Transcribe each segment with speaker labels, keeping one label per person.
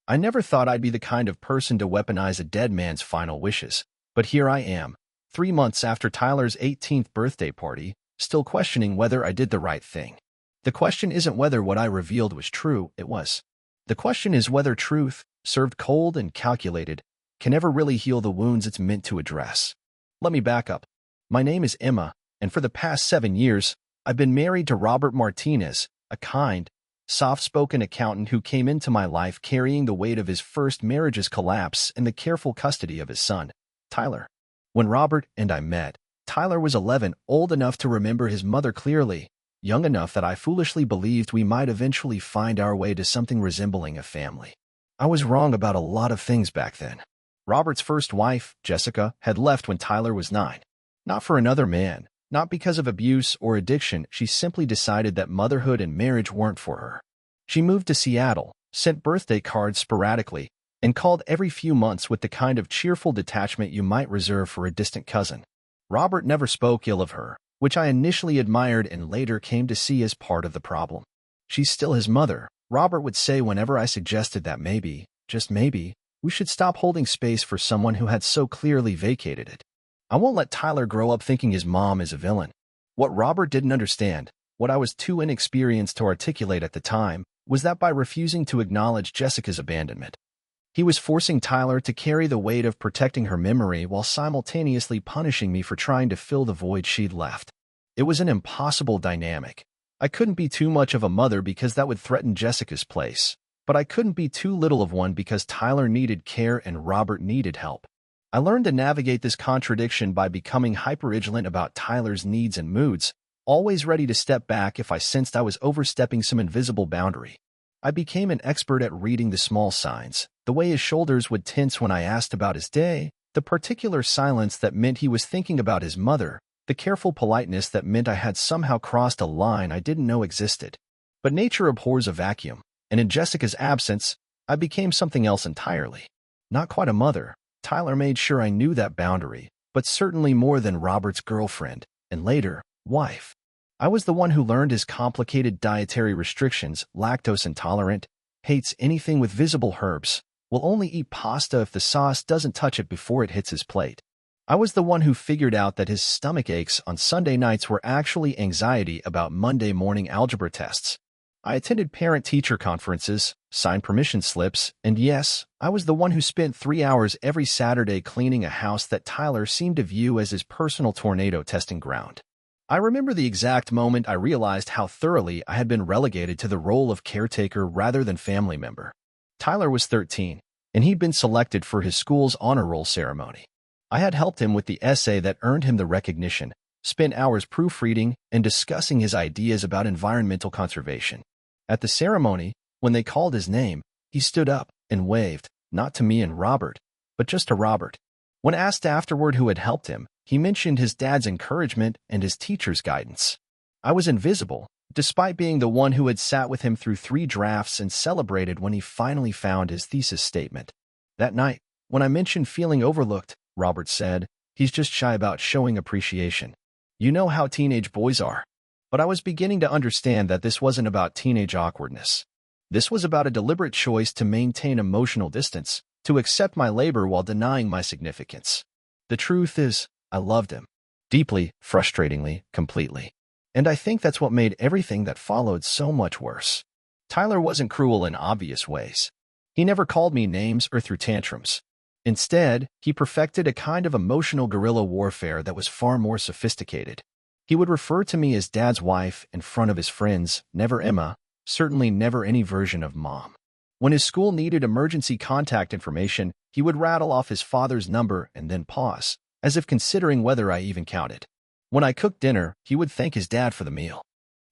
Speaker 1: I never thought I'd be the kind of person to weaponize a dead man's final wishes, but here I am, 3 months after Tyler's 18th birthday party, still questioning whether I did the right thing. The question isn't whether what I revealed was true, it was. The question is whether truth, served cold and calculated, can ever really heal the wounds it's meant to address. Let me back up. My name is Emma, and for the past 7 years, I've been married to Robert Martinez, a kind, soft-spoken accountant who came into my life carrying the weight of his first marriage's collapse and the careful custody of his son, Tyler. When Robert and I met, Tyler was 11, old enough to remember his mother clearly, young enough that I foolishly believed we might eventually find our way to something resembling a family. I was wrong about a lot of things back then. Robert's first wife, Jessica, had left when Tyler was 9. Not for another man, not because of abuse or addiction, she simply decided that motherhood and marriage weren't for her. She moved to Seattle, sent birthday cards sporadically, and called every few months with the kind of cheerful detachment you might reserve for a distant cousin. Robert never spoke ill of her, which I initially admired and later came to see as part of the problem. She's still his mother, Robert would say whenever I suggested that maybe, just maybe, we should stop holding space for someone who had so clearly vacated it. I won't let Tyler grow up thinking his mom is a villain. What Robert didn't understand, what I was too inexperienced to articulate at the time, was that by refusing to acknowledge Jessica's abandonment, he was forcing Tyler to carry the weight of protecting her memory while simultaneously punishing me for trying to fill the void she'd left. It was an impossible dynamic. I couldn't be too much of a mother because that would threaten Jessica's place, but I couldn't be too little of one because Tyler needed care and Robert needed help. I learned to navigate this contradiction by becoming hypervigilant about Tyler's needs and moods, always ready to step back if I sensed I was overstepping some invisible boundary. I became an expert at reading the small signs, the way his shoulders would tense when I asked about his day, the particular silence that meant he was thinking about his mother, the careful politeness that meant I had somehow crossed a line I didn't know existed. But nature abhors a vacuum, and in Jessica's absence, I became something else entirely. Not quite a mother. Tyler made sure I knew that boundary, but certainly more than Robert's girlfriend, and later, wife. I was the one who learned his complicated dietary restrictions, lactose intolerant, hates anything with visible herbs, will only eat pasta if the sauce doesn't touch it before it hits his plate. I was the one who figured out that his stomach aches on Sunday nights were actually anxiety about Monday morning algebra tests. I attended parent-teacher conferences, signed permission slips, and yes, I was the one who spent 3 hours every Saturday cleaning a house that Tyler seemed to view as his personal tornado testing ground. I remember the exact moment I realized how thoroughly I had been relegated to the role of caretaker rather than family member. Tyler was 13, and he'd been selected for his school's honor roll ceremony. I had helped him with the essay that earned him the recognition, spent hours proofreading and discussing his ideas about environmental conservation. At the ceremony, when they called his name, he stood up and waved, not to me and Robert, but just to Robert. When asked afterward who had helped him, he mentioned his dad's encouragement and his teacher's guidance. I was invisible, despite being the one who had sat with him through 3 drafts and celebrated when he finally found his thesis statement. That night, when I mentioned feeling overlooked, Robert said, "He's just shy about showing appreciation. You know how teenage boys are." But I was beginning to understand that this wasn't about teenage awkwardness. This was about a deliberate choice to maintain emotional distance, to accept my labor while denying my significance. The truth is, I loved him. Deeply, frustratingly, completely. And I think that's what made everything that followed so much worse. Tyler wasn't cruel in obvious ways. He never called me names or threw tantrums. Instead, he perfected a kind of emotional guerrilla warfare that was far more sophisticated. He would refer to me as Dad's wife in front of his friends, never Emma, certainly never any version of Mom. When his school needed emergency contact information, he would rattle off his father's number and then pause, as if considering whether I even counted. When I cooked dinner, he would thank his dad for the meal.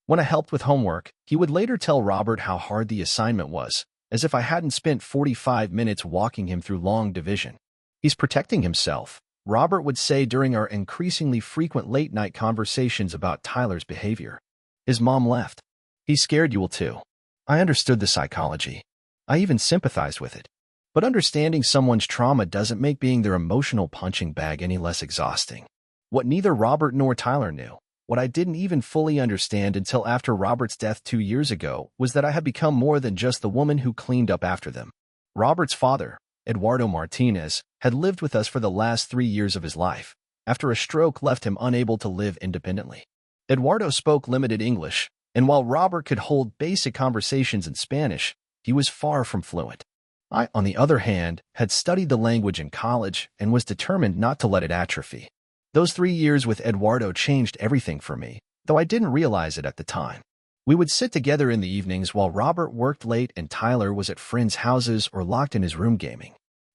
Speaker 1: When I helped with homework, he would later tell Robert how hard the assignment was, as if I hadn't spent 45 minutes walking him through long division. "He's protecting himself," Robert would say during our increasingly frequent late-night conversations about Tyler's behavior. "His mom left. He's scared you will too." I understood the psychology. I even sympathized with it. But understanding someone's trauma doesn't make being their emotional punching bag any less exhausting. What neither Robert nor Tyler knew, what I didn't even fully understand until after Robert's death 2 years ago, was that I had become more than just the woman who cleaned up after them. Robert's father, Eduardo Martinez, had lived with us for the last 3 years of his life, after a stroke left him unable to live independently. Eduardo spoke limited English, and while Robert could hold basic conversations in Spanish, he was far from fluent. I, on the other hand, had studied the language in college and was determined not to let it atrophy. Those 3 years with Eduardo changed everything for me, though I didn't realize it at the time. We would sit together in the evenings while Robert worked late and Tyler was at friends' houses or locked in his room gaming.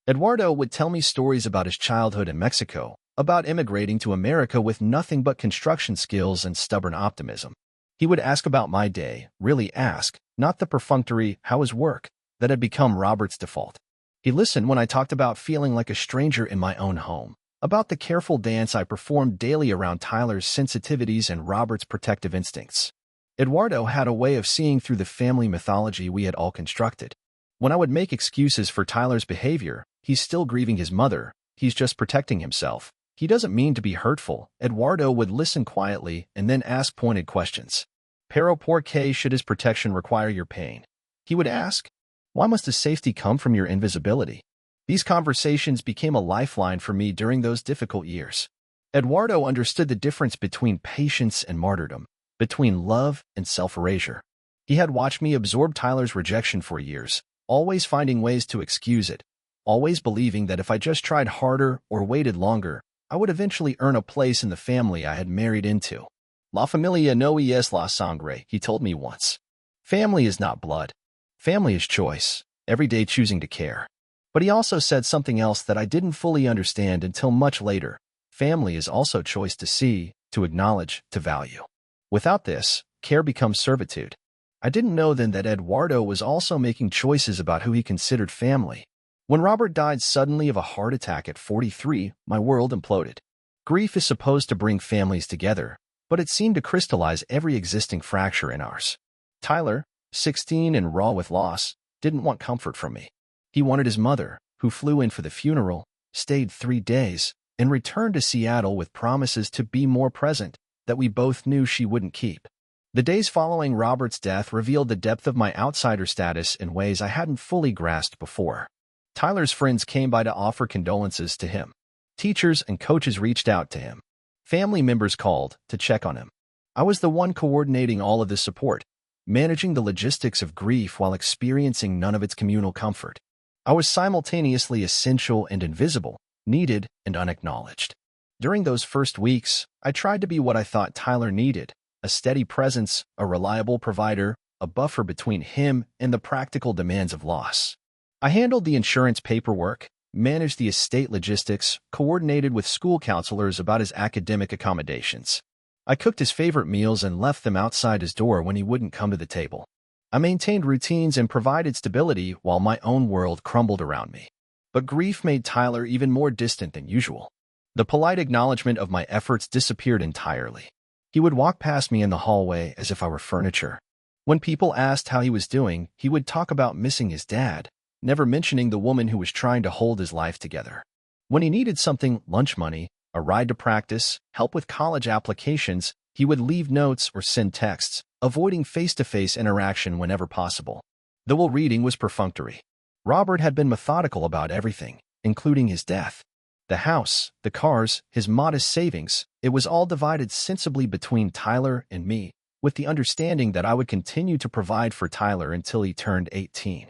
Speaker 1: Eduardo would tell me stories about his childhood in Mexico, about immigrating to America with nothing but construction skills and stubborn optimism. He would ask about my day, really ask, not the perfunctory, "How is work?" that had become Robert's default. He listened when I talked about feeling like a stranger in my own home, about the careful dance I performed daily around Tyler's sensitivities and Robert's protective instincts. Eduardo had a way of seeing through the family mythology we had all constructed. When I would make excuses for Tyler's behavior, "He's still grieving his mother, he's just protecting himself, he doesn't mean to be hurtful," Eduardo would listen quietly and then ask pointed questions. "Pero por qué should his protection require your pain?" he would ask. "Why must his safety come from your invisibility?" These conversations became a lifeline for me during those difficult years. Eduardo understood the difference between patience and martyrdom, between love and self-erasure. He had watched me absorb Tyler's rejection for years, always finding ways to excuse it, always believing that if I just tried harder or waited longer, I would eventually earn a place in the family I had married into. "La familia no es la sangre," he told me once. Family is not blood. Family is choice, every day choosing to care. But he also said something else that I didn't fully understand until much later. Family is also choice to see, to acknowledge, to value. Without this, care becomes servitude. I didn't know then that Eduardo was also making choices about who he considered family. When Robert died suddenly of a heart attack at 43, my world imploded. Grief is supposed to bring families together, but it seemed to crystallize every existing fracture in ours. Tyler, 16 and raw with loss, didn't want comfort from me. He wanted his mother, who flew in for the funeral, stayed 3 days, and returned to Seattle with promises to be more present that we both knew she wouldn't keep. The days following Robert's death revealed the depth of my outsider status in ways I hadn't fully grasped before. Tyler's friends came by to offer condolences to him. Teachers and coaches reached out to him. Family members called to check on him. I was the one coordinating all of this support, managing the logistics of grief while experiencing none of its communal comfort. I was simultaneously essential and invisible, needed and unacknowledged. During those first weeks, I tried to be what I thought Tyler needed: a steady presence, a reliable provider, a buffer between him and the practical demands of loss. I handled the insurance paperwork, managed the estate logistics, coordinated with school counselors about his academic accommodations. I cooked his favorite meals and left them outside his door when he wouldn't come to the table. I maintained routines and provided stability while my own world crumbled around me. But grief made Tyler even more distant than usual. The polite acknowledgement of my efforts disappeared entirely. He would walk past me in the hallway as if I were furniture. When people asked how he was doing, he would talk about missing his dad, never mentioning the woman who was trying to hold his life together. When he needed something, lunch money, a ride to practice, help with college applications, he would leave notes or send texts, avoiding face-to-face interaction whenever possible. The will reading was perfunctory. Robert had been methodical about everything, including his death. The house, the cars, his modest savings, it was all divided sensibly between Tyler and me, with the understanding that I would continue to provide for Tyler until he turned 18.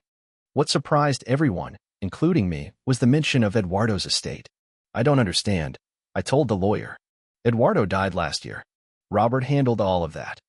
Speaker 1: What surprised everyone, including me, was the mention of Eduardo's estate. "I don't understand," I told the lawyer. "Eduardo died last year. Robert handled all of that."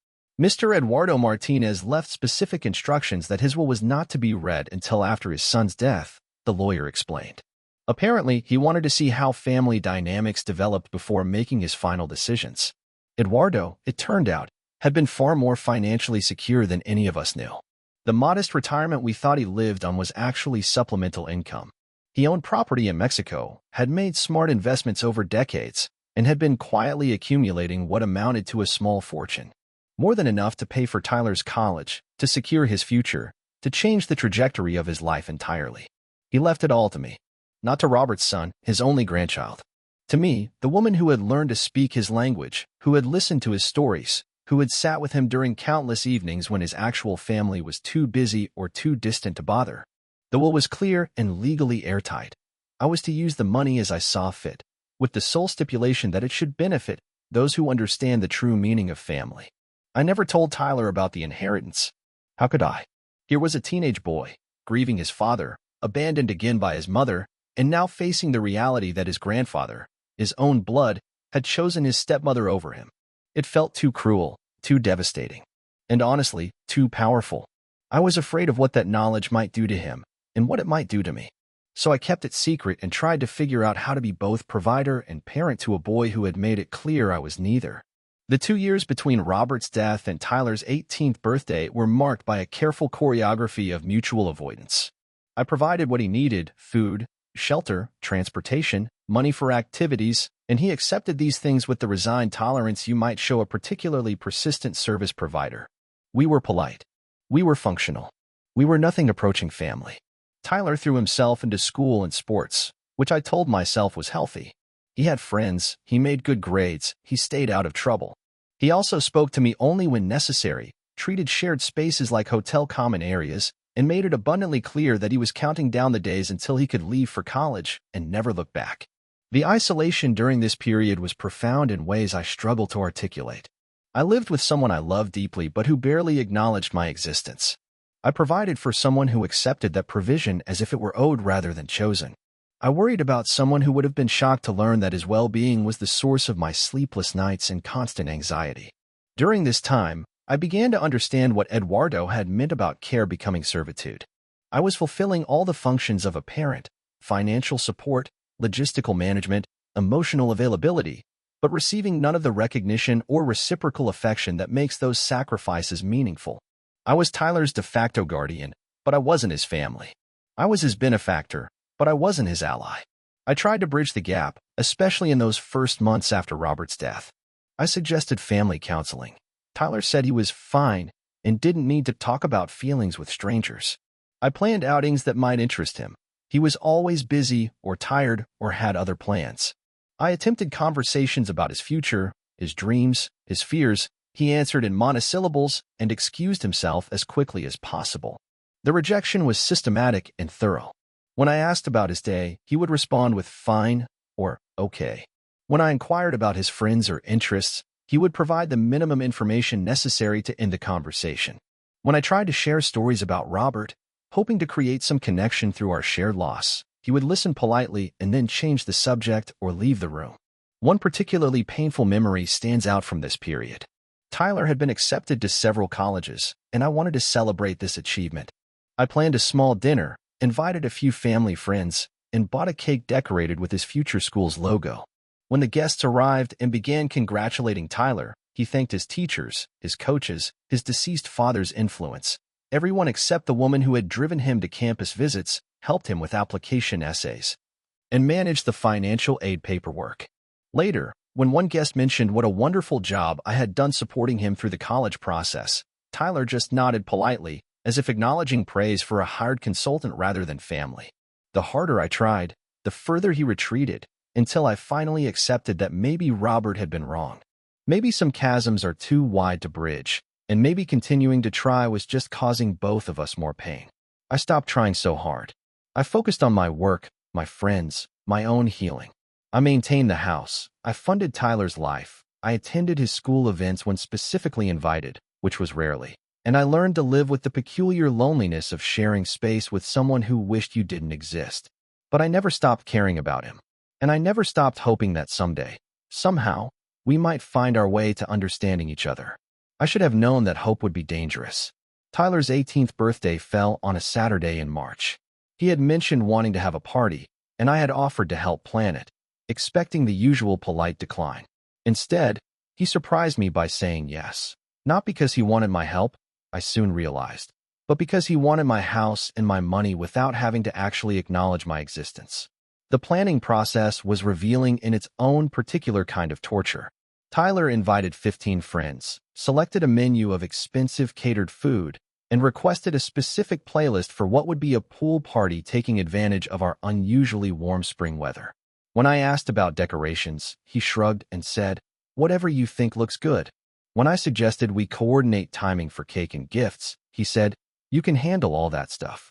Speaker 1: Mr. Eduardo Martinez left specific instructions that his will was not to be read until after his son's death, the lawyer explained. Apparently, he wanted to see how family dynamics developed before making his final decisions. Eduardo, it turned out, had been far more financially secure than any of us knew. The modest retirement we thought he lived on was actually supplemental income. He owned property in Mexico, had made smart investments over decades, and had been quietly accumulating what amounted to a small fortune. More than enough to pay for Tyler's college, to secure his future, to change the trajectory of his life entirely. He left it all to me. Not to Robert's son, his only grandchild. To me, the woman who had learned to speak his language, who had listened to his stories, who had sat with him during countless evenings when his actual family was too busy or too distant to bother. The will was clear and legally airtight. I was to use the money as I saw fit, with the sole stipulation that it should benefit those who understand the true meaning of family. I never told Tyler about the inheritance. How could I? Here was a teenage boy, grieving his father, abandoned again by his mother, and now facing the reality that his grandfather, his own blood, had chosen his stepmother over him. It felt too cruel, too devastating, and honestly, too powerful. I was afraid of what that knowledge might do to him and what it might do to me. So I kept it secret and tried to figure out how to be both provider and parent to a boy who had made it clear I was neither. The 2 years between Robert's death and Tyler's 18th birthday were marked by a careful choreography of mutual avoidance. I provided what he needed: food, shelter, transportation, money for activities, and he accepted these things with the resigned tolerance you might show a particularly persistent service provider. We were polite. We were functional. We were nothing approaching family. Tyler threw himself into school and sports, which I told myself was healthy. He had friends, he made good grades, he stayed out of trouble. He also spoke to me only when necessary, treated shared spaces like hotel common areas, and made it abundantly clear that he was counting down the days until he could leave for college and never look back. The isolation during this period was profound in ways I struggle to articulate. I lived with someone I loved deeply but who barely acknowledged my existence. I provided for someone who accepted that provision as if it were owed rather than chosen. I worried about someone who would have been shocked to learn that his well-being was the source of my sleepless nights and constant anxiety. During this time, I began to understand what Eduardo had meant about care becoming servitude. I was fulfilling all the functions of a parent: financial support, logistical management, emotional availability, but receiving none of the recognition or reciprocal affection that makes those sacrifices meaningful. I was Tyler's de facto guardian, but I wasn't his family. I was his benefactor, but I wasn't his ally. I tried to bridge the gap, especially in those first months after Robert's death. I suggested family counseling. Tyler said he was fine and didn't need to talk about feelings with strangers. I planned outings that might interest him. He was always busy or tired or had other plans. I attempted conversations about his future, his dreams, his fears. He answered in monosyllables and excused himself as quickly as possible. The rejection was systematic and thorough. When I asked about his day, he would respond with fine or okay. When I inquired about his friends or interests, he would provide the minimum information necessary to end the conversation. When I tried to share stories about Robert, hoping to create some connection through our shared loss, he would listen politely and then change the subject or leave the room. One particularly painful memory stands out from this period. Tyler had been accepted to several colleges, and I wanted to celebrate this achievement. I planned a small dinner, invited a few family friends, and bought a cake decorated with his future school's logo. When the guests arrived and began congratulating Tyler, he thanked his teachers, his coaches, his deceased father's influence. Everyone except the woman who had driven him to campus visits, helped him with application essays, and managed the financial aid paperwork. Later, when one guest mentioned what a wonderful job I had done supporting him through the college process, Tyler just nodded politely, as if acknowledging praise for a hired consultant rather than family. The harder I tried, the further he retreated, until I finally accepted that maybe Robert had been wrong. Maybe some chasms are too wide to bridge, and maybe continuing to try was just causing both of us more pain. I stopped trying so hard. I focused on my work, my friends, my own healing. I maintained the house. I funded Tyler's life. I attended his school events when specifically invited, which was rarely. And I learned to live with the peculiar loneliness of sharing space with someone who wished you didn't exist. But I never stopped caring about him. And I never stopped hoping that someday, somehow, we might find our way to understanding each other. I should have known that hope would be dangerous. Tyler's 18th birthday fell on a Saturday in March. He had mentioned wanting to have a party, and I had offered to help plan it, expecting the usual polite decline. Instead, he surprised me by saying yes. Not because he wanted my help, I soon realized, but because he wanted my house and my money without having to actually acknowledge my existence. The planning process was revealing in its own particular kind of torture. Tyler invited 15 friends, selected a menu of expensive catered food, and requested a specific playlist for what would be a pool party taking advantage of our unusually warm spring weather. When I asked about decorations, he shrugged and said, "Whatever you think looks good." When I suggested we coordinate timing for cake and gifts, he said, "You can handle all that stuff."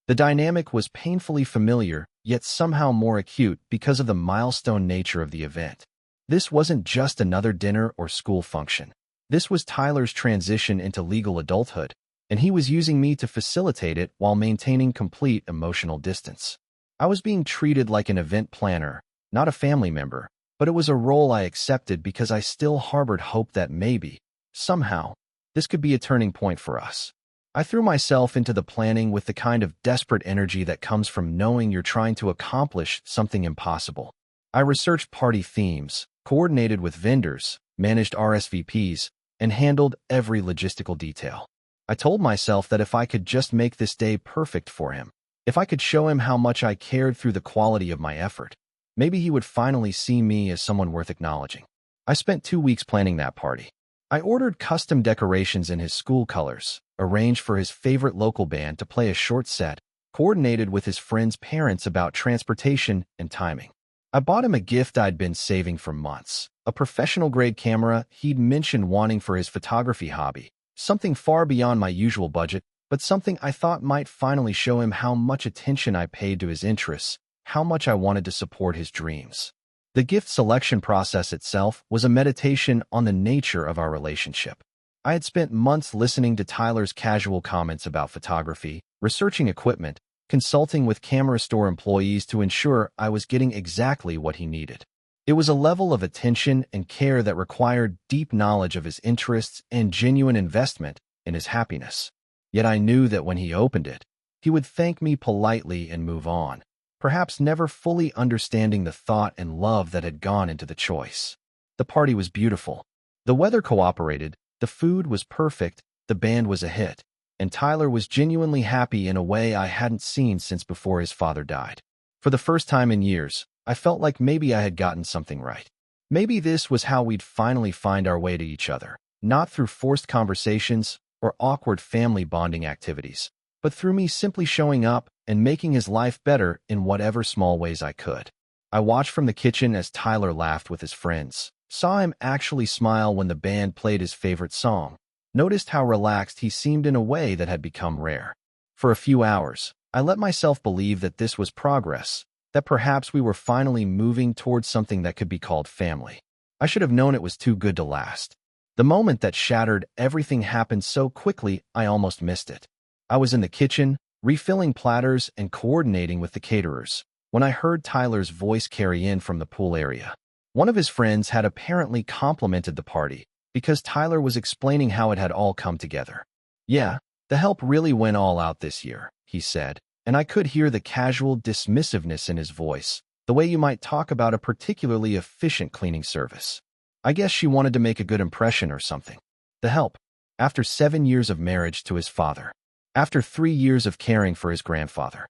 Speaker 1: The dynamic was painfully familiar, yet somehow more acute because of the milestone nature of the event. This wasn't just another dinner or school function. This was Tyler's transition into legal adulthood, and he was using me to facilitate it while maintaining complete emotional distance. I was being treated like an event planner, not a family member, but it was a role I accepted because I still harbored hope that maybe, somehow, this could be a turning point for us. I threw myself into the planning with the kind of desperate energy that comes from knowing you're trying to accomplish something impossible. I researched party themes, coordinated with vendors, managed RSVPs, and handled every logistical detail. I told myself that if I could just make this day perfect for him, if I could show him how much I cared through the quality of my effort, maybe he would finally see me as someone worth acknowledging. I spent 2 weeks planning that party. I ordered custom decorations in his school colors, arranged for his favorite local band to play a short set, coordinated with his friends' parents about transportation and timing. I bought him a gift I'd been saving for months, a professional-grade camera he'd mentioned wanting for his photography hobby, something far beyond my usual budget, but something I thought might finally show him how much attention I paid to his interests, how much I wanted to support his dreams. The gift selection process itself was a meditation on the nature of our relationship. I had spent months listening to Tyler's casual comments about photography, researching equipment, consulting with camera store employees to ensure I was getting exactly what he needed. It was a level of attention and care that required deep knowledge of his interests and genuine investment in his happiness. Yet I knew that when he opened it, he would thank me politely and move on, perhaps never fully understanding the thought and love that had gone into the choice. The party was beautiful. The weather cooperated, the food was perfect, the band was a hit, and Tyler was genuinely happy in a way I hadn't seen since before his father died. For the first time in years, I felt like maybe I had gotten something right. Maybe this was how we'd finally find our way to each other, not through forced conversations or awkward family bonding activities, but through me simply showing up and making his life better in whatever small ways I could. I watched from the kitchen as Tyler laughed with his friends, saw him actually smile when the band played his favorite song, noticed how relaxed he seemed in a way that had become rare. For a few hours, I let myself believe that this was progress, that perhaps we were finally moving towards something that could be called family. I should have known it was too good to last. The moment that shattered everything happened so quickly I almost missed it. I was in the kitchen, refilling platters and coordinating with the caterers, when I heard Tyler's voice carry in from the pool area. One of his friends had apparently complimented the party because Tyler was explaining how it had all come together. "Yeah, the help really went all out this year," he said, and I could hear the casual dismissiveness in his voice, the way you might talk about a particularly efficient cleaning service. I guess she wanted to make a good impression or something. The help, after 7 years of marriage to his father, after 3 years of caring for his grandfather,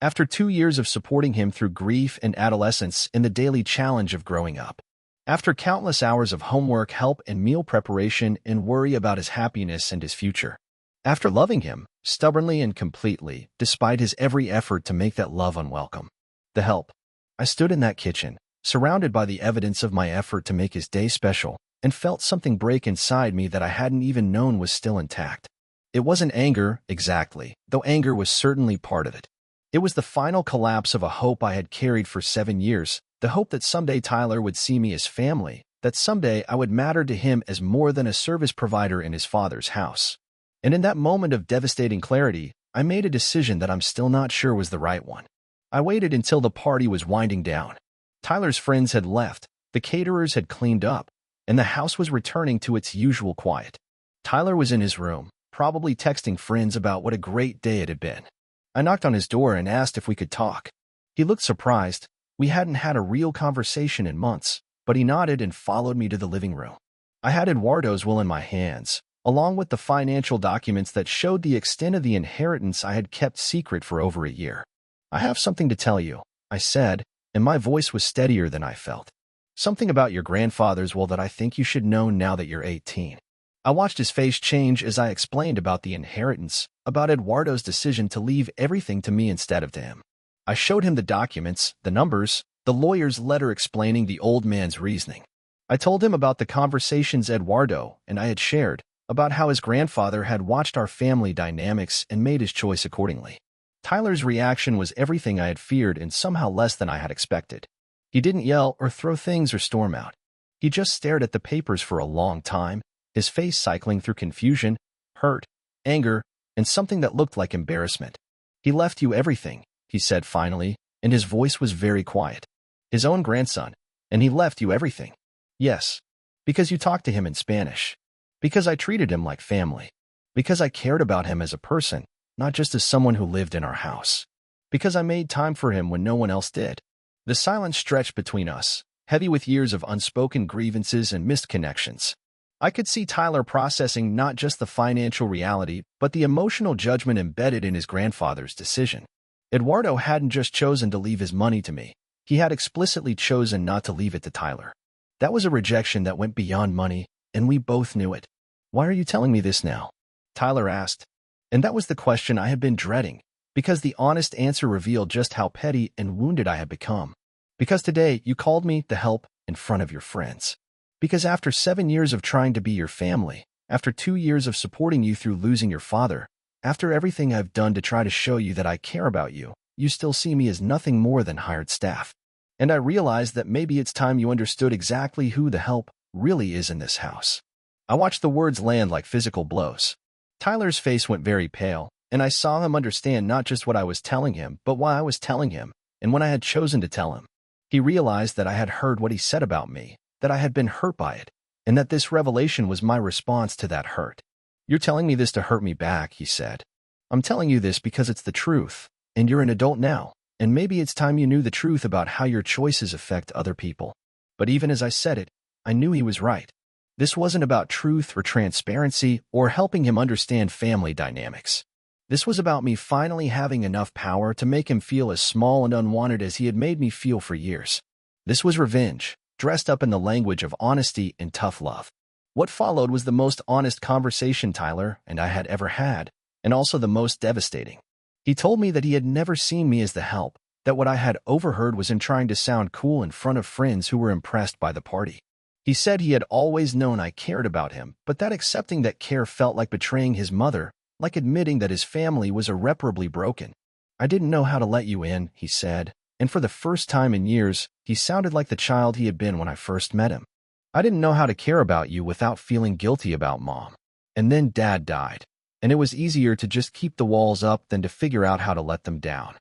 Speaker 1: after 2 years of supporting him through grief and adolescence in the daily challenge of growing up, after countless hours of homework, help, and meal preparation and worry about his happiness and his future, after loving him stubbornly and completely, despite his every effort to make that love unwelcome. The help. I stood in that kitchen, surrounded by the evidence of my effort to make his day special, and felt something break inside me that I hadn't even known was still intact. It wasn't anger, exactly, though anger was certainly part of it. It was the final collapse of a hope I had carried for 7 years, the hope that someday Tyler would see me as family, that someday I would matter to him as more than a service provider in his father's house. And in that moment of devastating clarity, I made a decision that I'm still not sure was the right one. I waited until the party was winding down. Tyler's friends had left, the caterers had cleaned up, and the house was returning to its usual quiet. Tyler was in his room, probably texting friends about what a great day it had been. I knocked on his door and asked if we could talk. He looked surprised. We hadn't had a real conversation in months, but he nodded and followed me to the living room. I had Eduardo's will in my hands, along with the financial documents that showed the extent of the inheritance I had kept secret for over a year. "I have something to tell you," I said, and my voice was steadier than I felt. "Something about your grandfather's will that I think you should know now that you're 18. I watched his face change as I explained about the inheritance, about Eduardo's decision to leave everything to me instead of to him. I showed him the documents, the numbers, the lawyer's letter explaining the old man's reasoning. I told him about the conversations Eduardo and I had shared, about how his grandfather had watched our family dynamics and made his choice accordingly. Tyler's reaction was everything I had feared and somehow less than I had expected. He didn't yell or throw things or storm out. He just stared at the papers for a long time, his face cycling through confusion, hurt, anger, and something that looked like embarrassment. "He left you everything," he said finally, and his voice was very quiet. "His own grandson, and he left you everything." "Yes. Because you talked to him in Spanish. Because I treated him like family. Because I cared about him as a person, not just as someone who lived in our house. Because I made time for him when no one else did." The silence stretched between us, heavy with years of unspoken grievances and missed connections. I could see Tyler processing not just the financial reality, but the emotional judgment embedded in his grandfather's decision. Eduardo hadn't just chosen to leave his money to me. He had explicitly chosen not to leave it to Tyler. That was a rejection that went beyond money, and we both knew it. "Why are you telling me this now?" Tyler asked. And that was the question I had been dreading, because the honest answer revealed just how petty and wounded I had become. "Because today you called me to help in front of your friends. Because after 7 years of trying to be your family, after 2 years of supporting you through losing your father, after everything I've done to try to show you that I care about you, you still see me as nothing more than hired staff. And I realized that maybe it's time you understood exactly who the help really is in this house." I watched the words land like physical blows. Tyler's face went very pale, and I saw him understand not just what I was telling him, but why I was telling him, and when I had chosen to tell him. He realized that I had heard what he said about me, that I had been hurt by it, and that this revelation was my response to that hurt. "You're telling me this to hurt me back," he said. "I'm telling you this because it's the truth, and you're an adult now, and maybe it's time you knew the truth about how your choices affect other people." But even as I said it, I knew he was right. This wasn't about truth or transparency or helping him understand family dynamics. This was about me finally having enough power to make him feel as small and unwanted as he had made me feel for years. This was revenge, dressed up in the language of honesty and tough love. What followed was the most honest conversation Tyler and I had ever had, and also the most devastating. He told me that he had never seen me as the help, that what I had overheard was him trying to sound cool in front of friends who were impressed by the party. He said he had always known I cared about him, but that accepting that care felt like betraying his mother, like admitting that his family was irreparably broken. "I didn't know how to let you in," he said, and for the first time in years, he sounded like the child he had been when I first met him. "I didn't know how to care about you without feeling guilty about Mom. And then Dad died, and it was easier to just keep the walls up than to figure out how to let them down."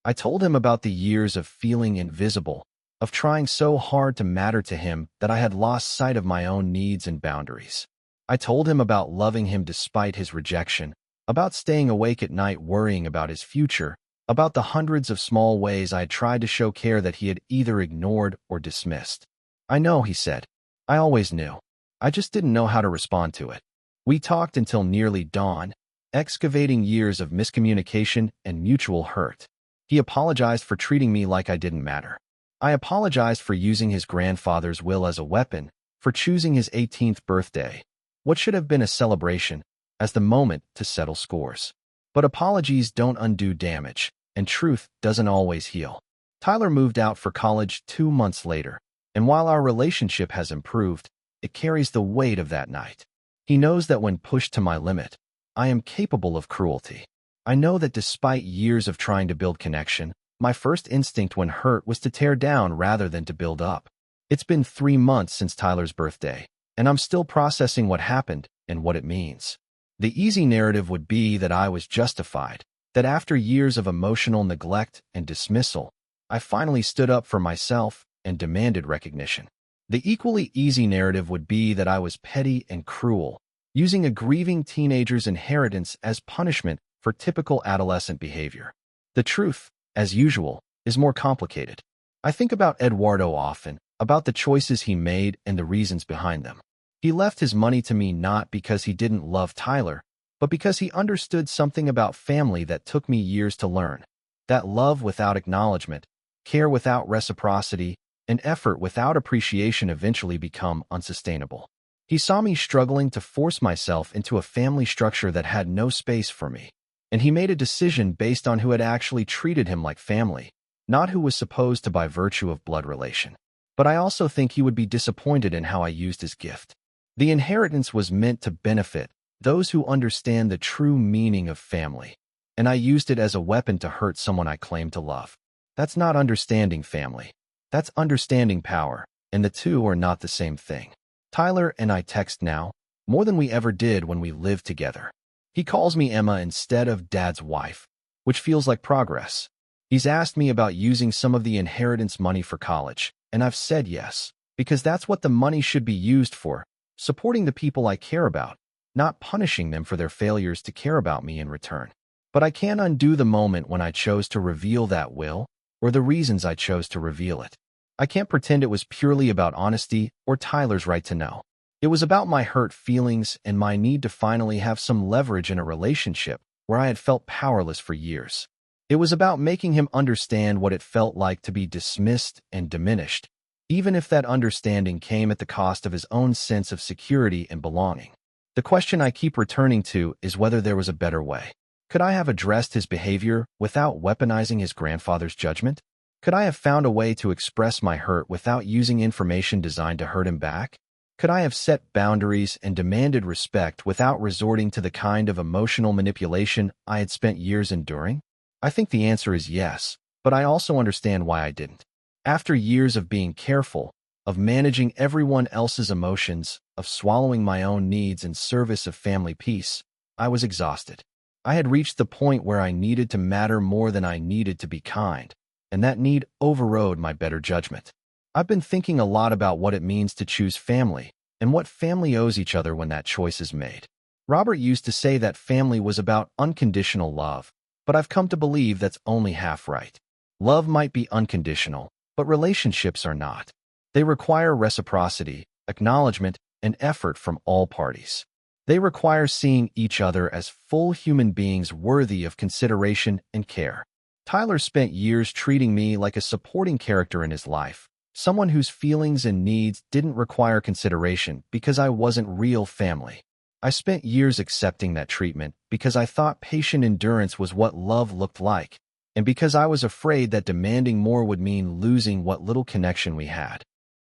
Speaker 1: I told him about the years of feeling invisible, of trying so hard to matter to him that I had lost sight of my own needs and boundaries. I told him about loving him despite his rejection, about staying awake at night worrying about his future, about the hundreds of small ways I had tried to show care that he had either ignored or dismissed. "I know," he said. "I always knew. I just didn't know how to respond to it." We talked until nearly dawn, excavating years of miscommunication and mutual hurt. He apologized for treating me like I didn't matter. I apologized for using his grandfather's will as a weapon, for choosing his 18th birthday, what should have been a celebration, as the moment to settle scores. But apologies don't undo damage, and truth doesn't always heal. Tyler moved out for college 2 months later, and while our relationship has improved, it carries the weight of that night. He knows that when pushed to my limit, I am capable of cruelty. I know that despite years of trying to build connection, my first instinct when hurt was to tear down rather than to build up. It's been 3 months since Tyler's birthday, and I'm still processing what happened and what it means. The easy narrative would be that I was justified, that after years of emotional neglect and dismissal, I finally stood up for myself and demanded recognition. The equally easy narrative would be that I was petty and cruel, using a grieving teenager's inheritance as punishment for typical adolescent behavior. The truth, as usual, is more complicated. I think about Eduardo often, about the choices he made and the reasons behind them. He left his money to me not because he didn't love Tyler, but because he understood something about family that took me years to learn. That love without acknowledgement, care without reciprocity, and effort without appreciation eventually become unsustainable. He saw me struggling to force myself into a family structure that had no space for me, and he made a decision based on who had actually treated him like family, not who was supposed to by virtue of blood relation. But I also think he would be disappointed in how I used his gift. The inheritance was meant to benefit those who understand the true meaning of family. and I used it as a weapon to hurt someone I claimed to love. That's not understanding family. That's understanding power, and the two are not the same thing. Tyler and I text now, more than we ever did when we lived together. He calls me Emma instead of Dad's wife, which feels like progress. He's asked me about using some of the inheritance money for college, and I've said yes, because that's what the money should be used for, supporting the people I care about, not punishing them for their failures to care about me in return. But I can't undo the moment when I chose to reveal that will, or the reasons I chose to reveal it. I can't pretend it was purely about honesty or Tyler's right to know. It was about my hurt feelings and my need to finally have some leverage in a relationship where I had felt powerless for years. It was about making him understand what it felt like to be dismissed and diminished, even if that understanding came at the cost of his own sense of security and belonging. The question I keep returning to is whether there was a better way. Could I have addressed his behavior without weaponizing his grandfather's judgment? Could I have found a way to express my hurt without using information designed to hurt him back? Could I have set boundaries and demanded respect without resorting to the kind of emotional manipulation I had spent years enduring? I think the answer is yes, but I also understand why I didn't. After years of being careful, of managing everyone else's emotions, of swallowing my own needs in service of family peace, I was exhausted. I had reached the point where I needed to matter more than I needed to be kind, and that need overrode my better judgment. I've been thinking a lot about what it means to choose family, and what family owes each other when that choice is made. Robert used to say that family was about unconditional love, but I've come to believe that's only half right. Love might be unconditional, but relationships are not. They require reciprocity, acknowledgement, and effort from all parties. They require seeing each other as full human beings worthy of consideration and care. Tyler spent years treating me like a supporting character in his life, someone whose feelings and needs didn't require consideration because I wasn't real family. I spent years accepting that treatment because I thought patient endurance was what love looked like, and because I was afraid that demanding more would mean losing what little connection we had.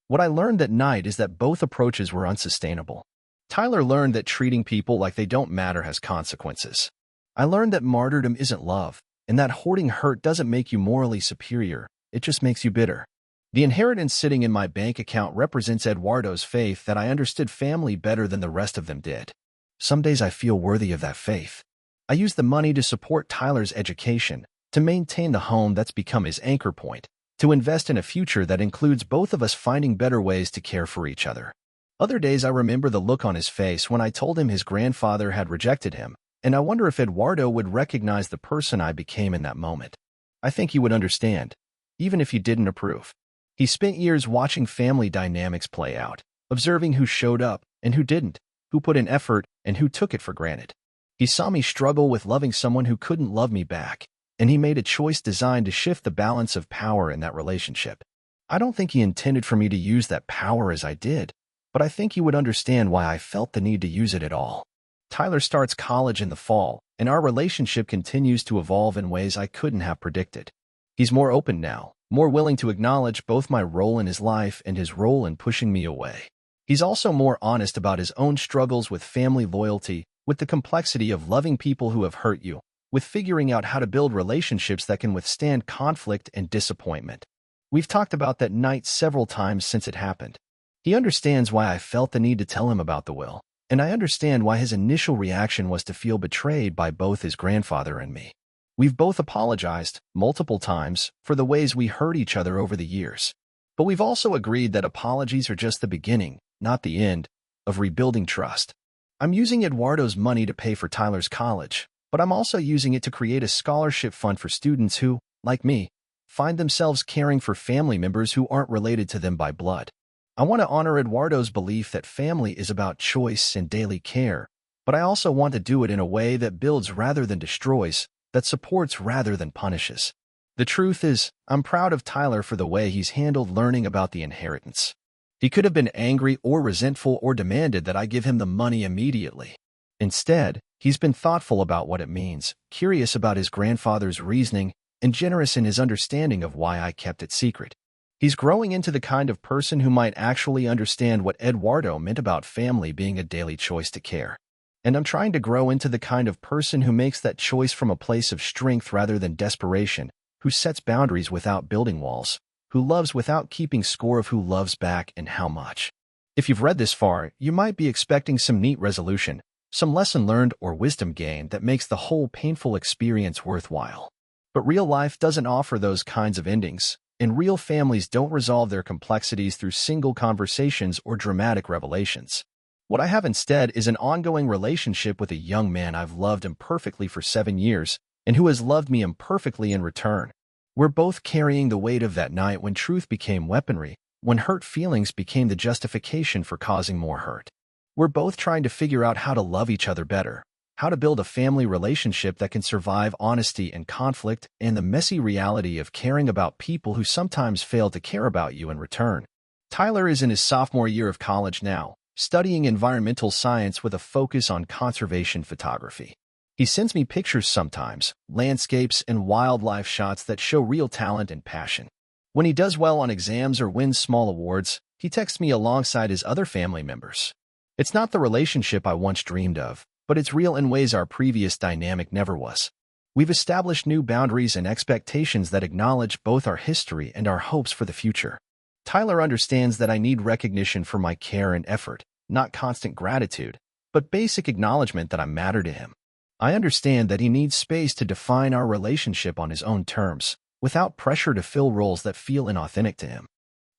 Speaker 1: What I learned that night is that both approaches were unsustainable. Tyler learned that treating people like they don't matter has consequences. I learned that martyrdom isn't love, and that hoarding hurt doesn't make you morally superior, it just makes you bitter. The inheritance sitting in my bank account represents Eduardo's faith that I understood family better than the rest of them did. Some days I feel worthy of that faith. I use the money to support Tyler's education, to maintain the home that's become his anchor point, to invest in a future that includes both of us finding better ways to care for each other. Other days I remember the look on his face when I told him his grandfather had rejected him, and I wonder if Eduardo would recognize the person I became in that moment. I think he would understand, even if he didn't approve. He spent years watching family dynamics play out, observing who showed up and who didn't, who put in effort and who took it for granted. He saw me struggle with loving someone who couldn't love me back, and he made a choice designed to shift the balance of power in that relationship. I don't think he intended for me to use that power as I did, but I think he would understand why I felt the need to use it at all. Tyler starts college in the fall, and our relationship continues to evolve in ways I couldn't have predicted. He's more open now, more willing to acknowledge both my role in his life and his role in pushing me away. He's also more honest about his own struggles with family loyalty, with the complexity of loving people who have hurt you, with figuring out how to build relationships that can withstand conflict and disappointment. We've talked about that night several times since it happened. He understands why I felt the need to tell him about the will, and I understand why his initial reaction was to feel betrayed by both his grandfather and me. We've both apologized, multiple times, for the ways we hurt each other over the years. But we've also agreed that apologies are just the beginning, not the end, of rebuilding trust. I'm using Eduardo's money to pay for Tyler's college, but I'm also using it to create a scholarship fund for students who, like me, find themselves caring for family members who aren't related to them by blood. I want to honor Eduardo's belief that family is about choice and daily care, but I also want to do it in a way that builds rather than destroys, that supports rather than punishes. The truth is, I'm proud of Tyler for the way he's handled learning about the inheritance. He could have been angry or resentful or demanded that I give him the money immediately. Instead, he's been thoughtful about what it means, curious about his grandfather's reasoning, and generous in his understanding of why I kept it secret. He's growing into the kind of person who might actually understand what Eduardo meant about family being a daily choice to care. And I'm trying to grow into the kind of person who makes that choice from a place of strength rather than desperation, who sets boundaries without building walls, who loves without keeping score of who loves back and how much. If you've read this far, you might be expecting some neat resolution, some lesson learned or wisdom gained that makes the whole painful experience worthwhile. But real life doesn't offer those kinds of endings, and real families don't resolve their complexities through single conversations or dramatic revelations. What I have instead is an ongoing relationship with a young man I've loved imperfectly for 7 years, and who has loved me imperfectly in return. We're both carrying the weight of that night when truth became weaponry, when hurt feelings became the justification for causing more hurt. We're both trying to figure out how to love each other better, how to build a family relationship that can survive honesty and conflict and the messy reality of caring about people who sometimes fail to care about you in return. Tyler is in his sophomore year of college now, studying environmental science with a focus on conservation photography. He sends me pictures sometimes, landscapes and wildlife shots that show real talent and passion. When he does well on exams or wins small awards, he texts me alongside his other family members. It's not the relationship I once dreamed of, but it's real in ways our previous dynamic never was. We've established new boundaries and expectations that acknowledge both our history and our hopes for the future. Tyler understands that I need recognition for my care and effort, not constant gratitude, but basic acknowledgement that I matter to him. I understand that he needs space to define our relationship on his own terms, without pressure to fill roles that feel inauthentic to him.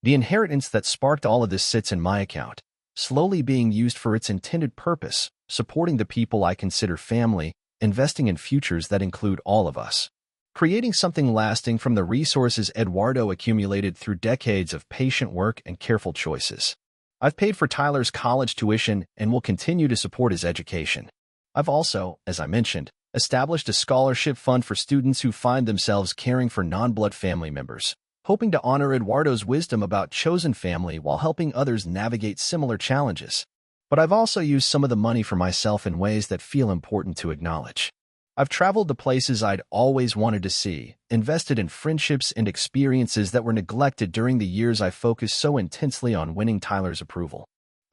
Speaker 1: The inheritance that sparked all of this sits in my account, slowly being used for its intended purpose, supporting the people I consider family, investing in futures that include all of us. Creating something lasting from the resources Eduardo accumulated through decades of patient work and careful choices. I've paid for Tyler's college tuition and will continue to support his education. I've also, as I mentioned, established a scholarship fund for students who find themselves caring for non-blood family members, hoping to honor Eduardo's wisdom about chosen family while helping others navigate similar challenges. But I've also used some of the money for myself in ways that feel important to acknowledge. I've traveled to places I'd always wanted to see, invested in friendships and experiences that were neglected during the years I focused so intensely on winning Tyler's approval.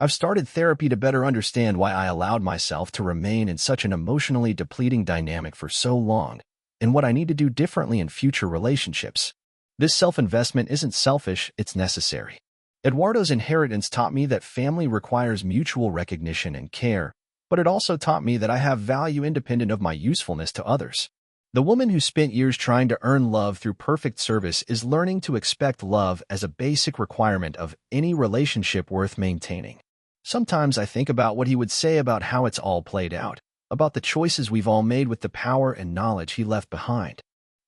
Speaker 1: I've started therapy to better understand why I allowed myself to remain in such an emotionally depleting dynamic for so long, and what I need to do differently in future relationships. This self-investment isn't selfish, it's necessary. Eduardo's inheritance taught me that family requires mutual recognition and care, but it also taught me that I have value independent of my usefulness to others. The woman who spent years trying to earn love through perfect service is learning to expect love as a basic requirement of any relationship worth maintaining. Sometimes I think about what he would say about how it's all played out, about the choices we've all made with the power and knowledge he left behind.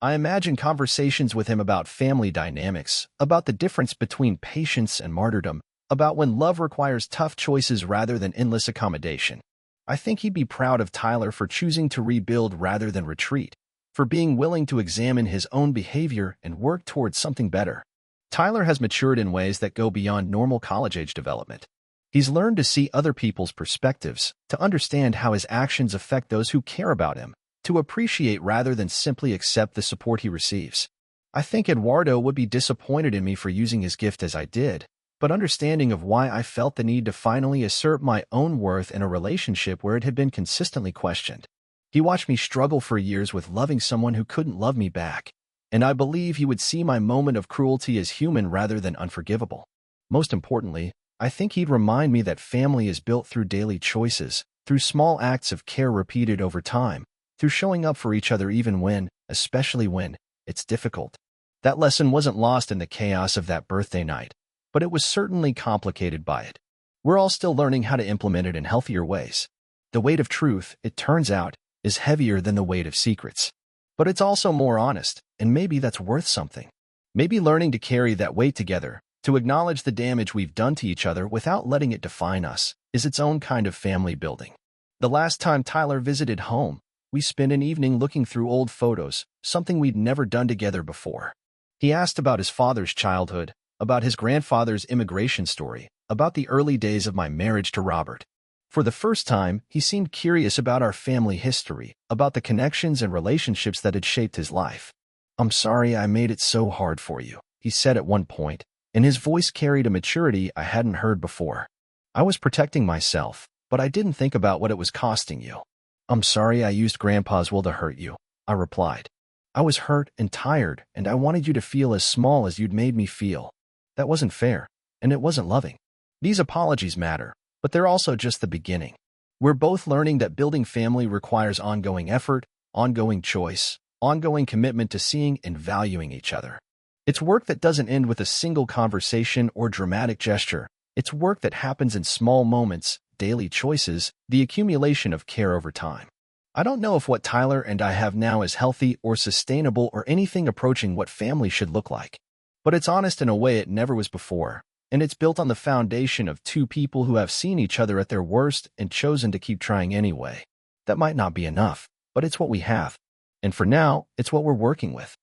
Speaker 1: I imagine conversations with him about family dynamics, about the difference between patience and martyrdom, about when love requires tough choices rather than endless accommodation. I think he'd be proud of Tyler for choosing to rebuild rather than retreat, for being willing to examine his own behavior and work towards something better. Tyler has matured in ways that go beyond normal college-age development. He's learned to see other people's perspectives, to understand how his actions affect those who care about him, to appreciate rather than simply accept the support he receives. I think Eduardo would be disappointed in me for using his gift as I did, but understanding of why I felt the need to finally assert my own worth in a relationship where it had been consistently questioned. He watched me struggle for years with loving someone who couldn't love me back, and I believe he would see my moment of cruelty as human rather than unforgivable. Most importantly, I think he'd remind me that family is built through daily choices, through small acts of care repeated over time, through showing up for each other even when, especially when, it's difficult. That lesson wasn't lost in the chaos of that birthday night, but it was certainly complicated by it. We're all still learning how to implement it in healthier ways. The weight of truth, it turns out, is heavier than the weight of secrets. But it's also more honest, and maybe that's worth something. Maybe learning to carry that weight together, to acknowledge the damage we've done to each other without letting it define us, is its own kind of family building. The last time Tyler visited home, we spent an evening looking through old photos, something we'd never done together before. He asked about his father's childhood, about his grandfather's immigration story, about the early days of my marriage to Robert. For the first time, he seemed curious about our family history, about the connections and relationships that had shaped his life. "I'm sorry I made it so hard for you," he said at one point, and his voice carried a maturity I hadn't heard before. I was protecting myself, but I didn't think about what it was costing you. I'm sorry I used Grandpa's will to hurt you, I replied. I was hurt and tired, and I wanted you to feel as small as you'd made me feel. That wasn't fair, and it wasn't loving. These apologies matter, but they're also just the beginning. We're both learning that building family requires ongoing effort, ongoing choice, ongoing commitment to seeing and valuing each other. It's work that doesn't end with a single conversation or dramatic gesture. It's work that happens in small moments, daily choices, the accumulation of care over time. I don't know if what Tyler and I have now is healthy or sustainable or anything approaching what family should look like. But it's honest in a way it never was before, and it's built on the foundation of two people who have seen each other at their worst and chosen to keep trying anyway. That might not be enough, but it's what we have. And for now, it's what we're working with.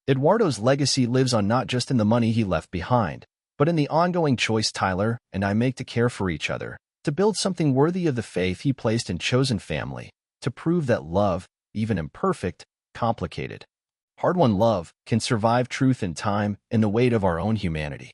Speaker 1: Eduardo's legacy lives on not just in the money he left behind, but in the ongoing choice Tyler and I make to care for each other, to build something worthy of the faith he placed in chosen family, to prove that love, even imperfect, complicated, hard-won love, can survive truth and time and the weight of our own humanity.